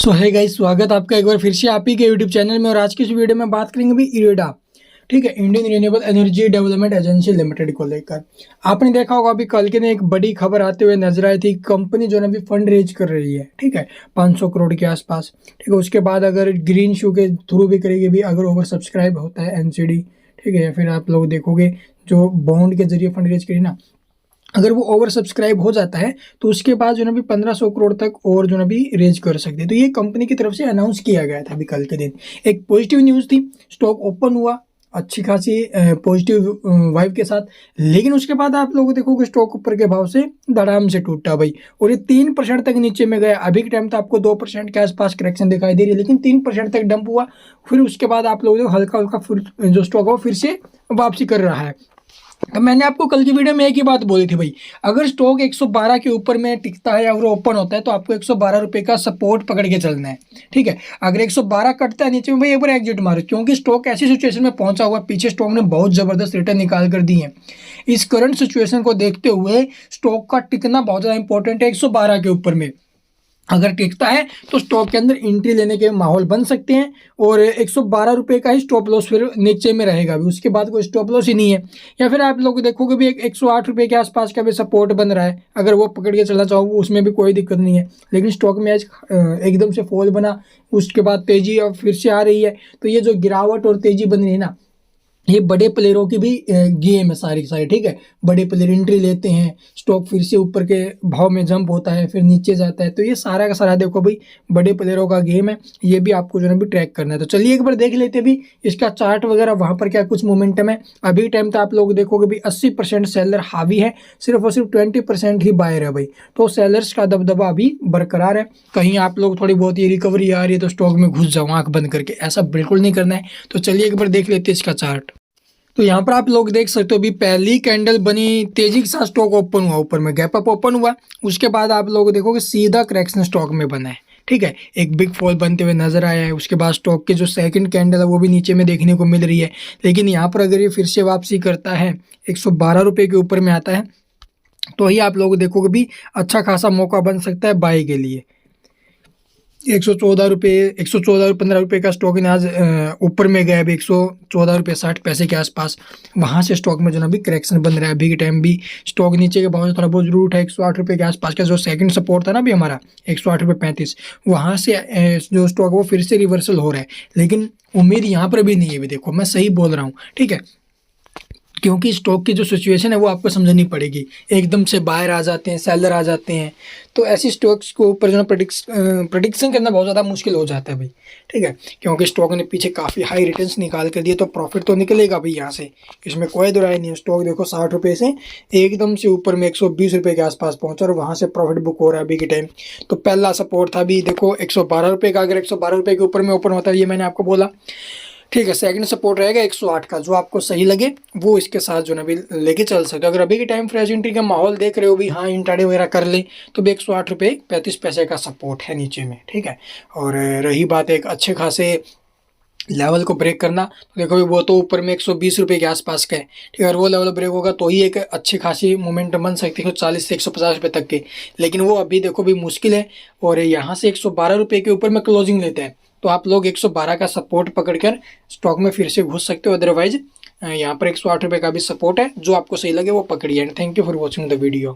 सो है गाइस, स्वागत आपका एक बार फिर से आप ही के यूट्यूब चैनल में। और आज की इस वीडियो में बात करेंगे भी इरेडा, ठीक है, Indian renewable energy development agency limited को लेकर। आपने देखा होगा अभी कल के दिन एक बड़ी खबर आते हुए नजर आई थी। कंपनी जो है अभी फंड रेज कर रही है, ठीक है, 500 करोड़ के आसपास, ठीक है। उसके बाद अगर ग्रीन शू के थ्रू भी करेगी भी, अगर ओवर सब्सक्राइब होता है एनसीडी, ठीक है, या फिर आप लोग देखोगे जो बॉन्ड के जरिए फंड रेज करी ना, अगर वो ओवर सब्सक्राइब हो जाता है तो उसके बाद जो है भी 1500 करोड़ तक और जो है भी रेज कर सकते हैं। तो ये कंपनी की तरफ से अनाउंस किया गया था अभी कल के दिन। एक पॉजिटिव न्यूज़ थी, स्टॉक ओपन हुआ अच्छी खासी पॉजिटिव वाइब के साथ, लेकिन उसके बाद आप लोग देखोगे स्टॉक ऊपर के भाव से धड़ाम से टूटा भाई, और ये 3% तक नीचे में गया। अभी के टाइम तो आपको 2% के आसपास करेक्शन दिखाई दे रही है, लेकिन 3% तक डंप हुआ। फिर उसके बाद आप लोग हल्का हल्का फिर जो स्टॉक है वो फिर से वापसी कर रहा है। तो मैंने आपको कल की वीडियो में एक ही बात बोली थी भाई, अगर स्टॉक 112 के ऊपर में टिकता है या वो ओपन होता है तो आपको 112 रुपये का सपोर्ट पकड़ के चलना है, ठीक है। अगर 112 कटता है नीचे में भाई, एक बार एग्जिट मारो, क्योंकि स्टॉक ऐसी सिचुएशन में पहुंचा हुआ, पीछे स्टॉक ने बहुत जबरदस्त रिटर्न निकाल कर दी है। इस करंट सिचुएशन को देखते हुए स्टॉक का टिकना बहुत ज़्यादा इंपॉर्टेंट है। 112 के ऊपर में अगर टिकता है तो स्टॉक के अंदर एंट्री लेने के माहौल बन सकते हैं, और 112 रुपये का ही स्टॉप लॉस फिर नीचे में रहेगा भी, उसके बाद कोई स्टॉप लॉस ही नहीं है। या फिर आप लोग देखोगे भी 108 रुपये के आसपास का भी सपोर्ट बन रहा है, अगर वो पकड़ के चलना चाहो उसमें भी कोई दिक्कत नहीं है। लेकिन स्टॉक में आज एकदम से फॉल बना, उसके बाद तेजी अब फिर से आ रही है। तो ये जो गिरावट और तेजी बन रही है ना, ये बड़े प्लेयरों की भी गेम है सारी की सारी, ठीक है। बड़े प्लेयर एंट्री लेते हैं, स्टॉक फिर से ऊपर के भाव में जंप होता है, फिर नीचे जाता है। तो ये सारा का सारा देखो भाई बड़े प्लेयरों का गेम है, ये भी आपको जो है भी ट्रैक करना है। तो चलिए एक बार देख लेते हैं भी इसका चार्ट वगैरह, वहाँ पर क्या कुछ मोमेंटम है। अभी टाइम तो आप लोग देखोगे भी 80% सेलर हावी है, सिर्फ और सिर्फ 20% ही बायर है भाई। तो सेलर्स का दबदबा अभी बरकरार है। कहीं आप लोग थोड़ी बहुत ये रिकवरी आ रही है तो स्टॉक में घुस जाओ आंख बंद करके, ऐसा बिल्कुल नहीं करना है। तो चलिए एक बार देख लेते हैं इसका चार्ट। तो यहाँ पर आप लोग देख सकते हो अभी पहली कैंडल बनी, तेजी के साथ स्टॉक ओपन हुआ, ऊपर में गैप अप ओपन हुआ। उसके बाद आप लोग देखोगे सीधा करेक्शन स्टॉक में बना है, ठीक है। एक बिग फॉल बनते हुए नजर आया है। उसके बाद स्टॉक की जो सेकंड कैंडल है वो भी नीचे में देखने को मिल रही है। लेकिन यहाँ पर अगर ये फिर से वापसी करता है, 112 रुपये के ऊपर में आता है, तो ही आप लोग देखोगे भी अच्छा खासा मौका बन सकता है बाई के लिए। 114 रुपये, 114-15 रुपये का स्टॉक ने आज ऊपर में गया अभी 114 रुपये 60 पैसे के आसपास। वहाँ से स्टॉक में जो ना अभी करेक्शन बन रहा है। अभी के टाइम भी स्टॉक नीचे के भाव से थोड़ा बहुत जरूर उठा, 108 रुपये के आसपास का जो सेकंड सपोर्ट था ना अभी हमारा 108 रुपये 35, वहाँ से जो स्टॉक है वो फिर से रिवर्सल हो रहा है। लेकिन उम्मीद यहाँ पर भी नहीं है। भी देखो मैं सही बोल रहा हूँ, ठीक है, क्योंकि स्टॉक की जो सिचुएशन है वो आपको समझनी पड़ेगी। एकदम से बायर आ जाते हैं, सेलर आ जाते हैं, तो ऐसी स्टॉक्स को ऊपर जो है प्रेडिक्शन करना बहुत ज़्यादा मुश्किल हो जाता है भाई, ठीक है। क्योंकि स्टॉक ने पीछे काफ़ी हाई रिटर्न्स निकाल कर दिए, तो प्रॉफिट तो निकलेगा भाई यहाँ से, इसमें कोई दुराई नहीं है। स्टॉक देखो 60 रुपये से एकदम से ऊपर में 120 रुपये के आसपास पहुँचा, और वहाँ से प्रॉफिट बुक हो रहा है अभी के टाइम। तो पहला सपोर्ट था अभी देखो 112 रुपये का, अगर 112 रुपये के ऊपर में ओपन होता है, ये मैंने आपको बोला, ठीक है। सेकंड सपोर्ट रहेगा 108 का, जो आपको सही लगे वो इसके साथ जो ना भी लेके चल सकते हो। अगर अभी के टाइम फ्रेश एंट्री का माहौल देख रहे हो भी, हाँ इंट्राडे वगैरह कर ले, तो भी 108 रुपये 35 पैसे का सपोर्ट है नीचे में, ठीक है। और रही बात एक अच्छे खासे लेवल को ब्रेक करना, तो देखो भी वो तो ऊपर में 120 रुपये के आसपास का है, ठीक है। अगर वो लेवल ब्रेक होगा तो ही एक अच्छी खासी मोमेंटम बन सकती है 40 से 150 रुपये तक के। लेकिन वो अभी देखो भी मुश्किल है। और यहाँ से 112 रुपये के ऊपर में क्लोजिंग लेते हैं, तो आप लोग 112 का सपोर्ट पकड़कर स्टॉक में फिर से घुस सकते हो। अदरवाइज यहाँ पर 108 रुपये का भी सपोर्ट है, जो आपको सही लगे वो पकड़िए। And thank you for watching the video.